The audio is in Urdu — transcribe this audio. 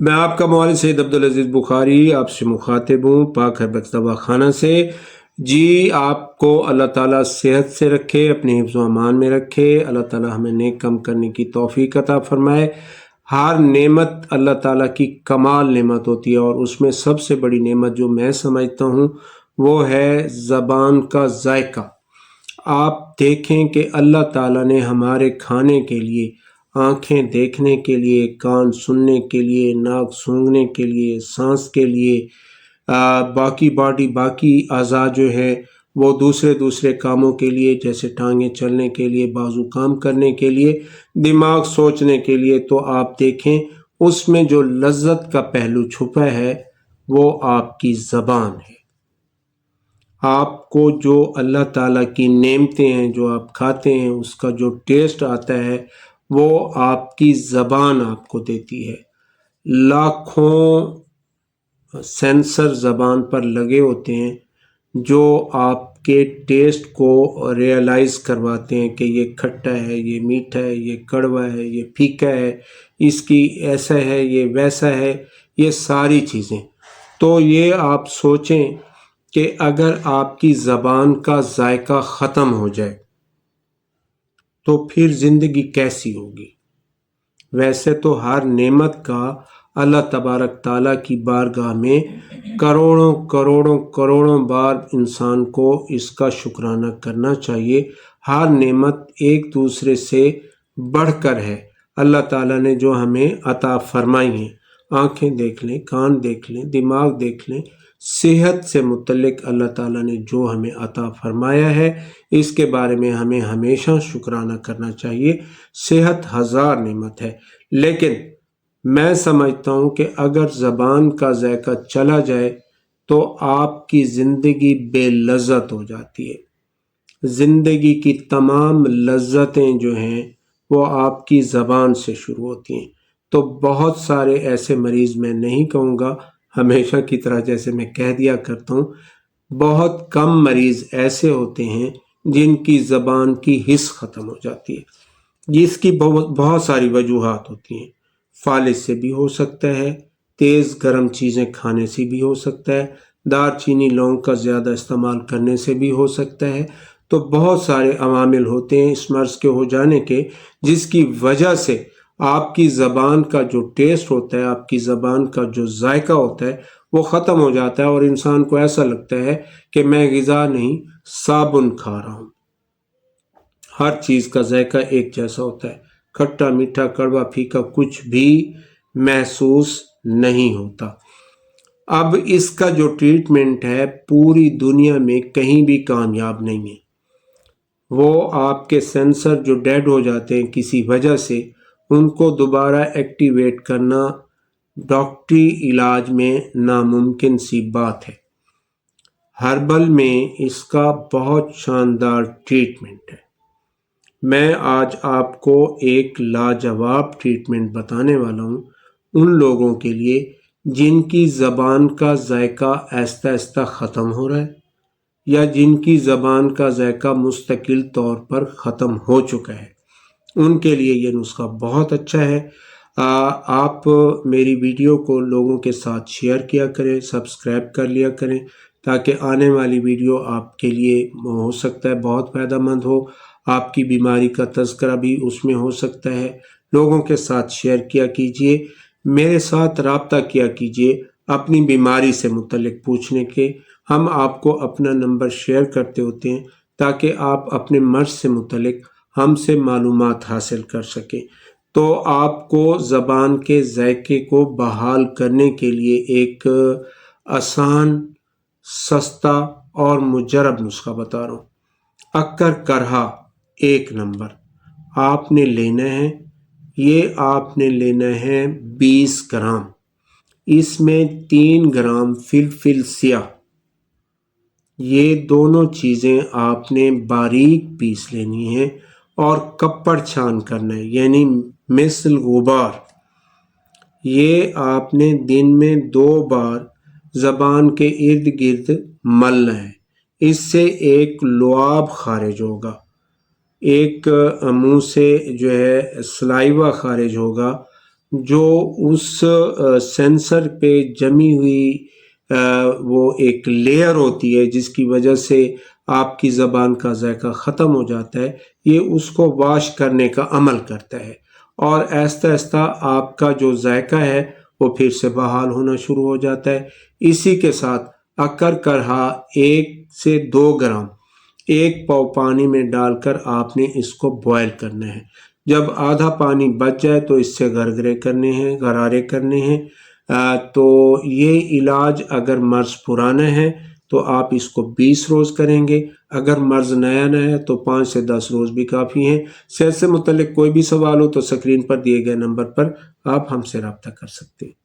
میں آپ کا مولوی سید عبدالعزیز بخاری آپ سے مخاطب ہوں پاک ہربت دوا خانہ سے۔ جی آپ کو اللہ تعالیٰ صحت سے رکھے، اپنے حفظ و امان میں رکھے، اللہ تعالیٰ ہمیں نیک کام کرنے کی توفیق عطا فرمائے۔ ہر نعمت اللہ تعالیٰ کی کمال نعمت ہوتی ہے، اور اس میں سب سے بڑی نعمت جو میں سمجھتا ہوں وہ ہے زبان کا ذائقہ۔ آپ دیکھیں کہ اللہ تعالیٰ نے ہمارے کھانے کے لیے آنکھیں دیکھنے کے لیے، کان سننے کے لیے، ناک سونگھنے کے لیے، سانس کے لیے، باقی اعضاء جو ہے وہ دوسرے کاموں کے لیے، جیسے ٹانگیں چلنے کے لیے، بازو کام کرنے کے لیے، دماغ سوچنے کے لیے۔ تو آپ دیکھیں اس میں جو لذت کا پہلو چھپا ہے وہ آپ کی زبان ہے۔ آپ کو جو اللہ تعالیٰ کی نعمتیں ہیں، جو آپ کھاتے ہیں، اس کا جو ٹیسٹ آتا ہے وہ آپ کی زبان آپ کو دیتی ہے۔ لاکھوں سینسر زبان پر لگے ہوتے ہیں جو آپ کے ٹیسٹ کو ریئلائز کرواتے ہیں کہ یہ کھٹا ہے، یہ میٹھا ہے، یہ کڑوا ہے، یہ پھیکا ہے، اس کی ایسا ہے، یہ ویسا ہے، یہ ساری چیزیں۔ تو یہ آپ سوچیں کہ اگر آپ کی زبان کا ذائقہ ختم ہو جائے تو پھر زندگی کیسی ہوگی؟ ویسے تو ہر نعمت کا اللہ تبارک تعالیٰ کی بارگاہ میں کروڑوں بار انسان کو اس کا شکرانہ کرنا چاہیے۔ ہر نعمت ایک دوسرے سے بڑھ کر ہے۔ اللہ تعالیٰ نے جو ہمیں عطا فرمائی ہیں، آنکھیں دیکھ لیں، کان دیکھ لیں، دماغ دیکھ لیں، صحت سے متعلق اللہ تعالیٰ نے جو ہمیں عطا فرمایا ہے اس کے بارے میں ہمیں ہمیشہ شکرانہ کرنا چاہیے۔ صحت ہزار نعمت ہے، لیکن میں سمجھتا ہوں کہ اگر زبان کا ذائقہ چلا جائے تو آپ کی زندگی بے لذت ہو جاتی ہے۔ زندگی کی تمام لذتیں جو ہیں وہ آپ کی زبان سے شروع ہوتی ہیں۔ تو بہت سارے ایسے مریض، میں نہیں کہوں گا ہمیشہ کی طرح جیسے میں کہہ دیا کرتا ہوں، بہت کم مریض ایسے ہوتے ہیں جن کی زبان کی حس ختم ہو جاتی ہے، جس کی بہت ساری وجوہات ہوتی ہیں۔ فالج سے بھی ہو سکتا ہے، تیز گرم چیزیں کھانے سے بھی ہو سکتا ہے، دار چینی لونگ کا زیادہ استعمال کرنے سے بھی ہو سکتا ہے۔ تو بہت سارے عوامل ہوتے ہیں اس مرض کے ہو جانے کے، جس کی وجہ سے آپ کی زبان کا جو ٹیسٹ ہوتا ہے، آپ کی زبان کا جو ذائقہ ہوتا ہے وہ ختم ہو جاتا ہے، اور انسان کو ایسا لگتا ہے کہ میں غذا نہیں صابن کھا رہا ہوں۔ ہر چیز کا ذائقہ ایک جیسا ہوتا ہے، کھٹا میٹھا کڑوا پھیکا کچھ بھی محسوس نہیں ہوتا۔ اب اس کا جو ٹریٹمنٹ ہے پوری دنیا میں کہیں بھی کامیاب نہیں ہے۔ وہ آپ کے سینسر جو ڈیڈ ہو جاتے ہیں کسی وجہ سے، ان کو دوبارہ ایکٹیویٹ کرنا ڈاکٹری علاج میں ناممکن سی بات ہے۔ ہربل میں اس کا بہت شاندار ٹریٹمنٹ ہے۔ میں آج آپ کو ایک لاجواب ٹریٹمنٹ بتانے والا ہوں ان لوگوں کے لیے جن کی زبان کا ذائقہ آہستہ آہستہ ختم ہو رہا ہے، یا جن کی زبان کا ذائقہ مستقل طور پر ختم ہو چکا ہے۔ ان کے لیے یہ نسخہ بہت اچھا ہے۔ آپ میری ویڈیو کو لوگوں کے ساتھ شیئر کیا کریں، سبسکرائب کر لیا کریں، تاکہ آنے والی ویڈیو آپ کے لیے ہو سکتا ہے بہت فائدہ مند ہو۔ آپ کی بیماری کا تذکرہ بھی اس میں ہو سکتا ہے۔ لوگوں کے ساتھ شیئر کیا کیجئے، میرے ساتھ رابطہ کیا کیجئے اپنی بیماری سے متعلق پوچھنے کے۔ ہم آپ کو اپنا نمبر شیئر کرتے ہوتے ہیں تاکہ آپ اپنے مرض سے متعلق ہم سے معلومات حاصل کر سکیں۔ تو آپ کو زبان کے ذائقے کو بحال کرنے کے لیے ایک آسان، سستا اور مجرب نسخہ بتا رہا ہوں۔ اکر کرہا 1 نمبر آپ نے لینا ہے، یہ آپ نے لینا ہے 20 گرام۔ اس میں 3 گرام فلفل سیاہ، یہ دونوں چیزیں آپ نے باریک پیس لینی ہے اور کپڑ چھان کرنا ہے، یعنی مثل غبار۔ یہ آپ نے دن میں 2 بار زبان کے ارد گرد ملنا ہے۔ اس سے ایک لعاب خارج ہوگا، ایک منہ سے جو ہے سلائیوا خارج ہوگا، جو اس سینسر پہ جمی ہوئی وہ ایک لیئر ہوتی ہے جس کی وجہ سے آپ کی زبان کا ذائقہ ختم ہو جاتا ہے، یہ اس کو واش کرنے کا عمل کرتا ہے، اور آہستہ آہستہ آپ کا جو ذائقہ ہے وہ پھر سے بحال ہونا شروع ہو جاتا ہے۔ اسی کے ساتھ اکر کرہا 1 سے 2 گرام 1 پاؤ پانی میں ڈال کر آپ نے اس کو بوائل کرنا ہے۔ جب آدھا پانی بچ جائے تو اس سے غرارے کرنے ہیں۔ تو یہ علاج اگر مرض پرانا ہے تو آپ اس کو 20 روز کریں گے، اگر مرض نیا ہے تو 5 سے 10 روز بھی کافی ہیں۔ صحت سے متعلق کوئی بھی سوال ہو تو سکرین پر دیے گئے نمبر پر آپ ہم سے رابطہ کر سکتے ہیں۔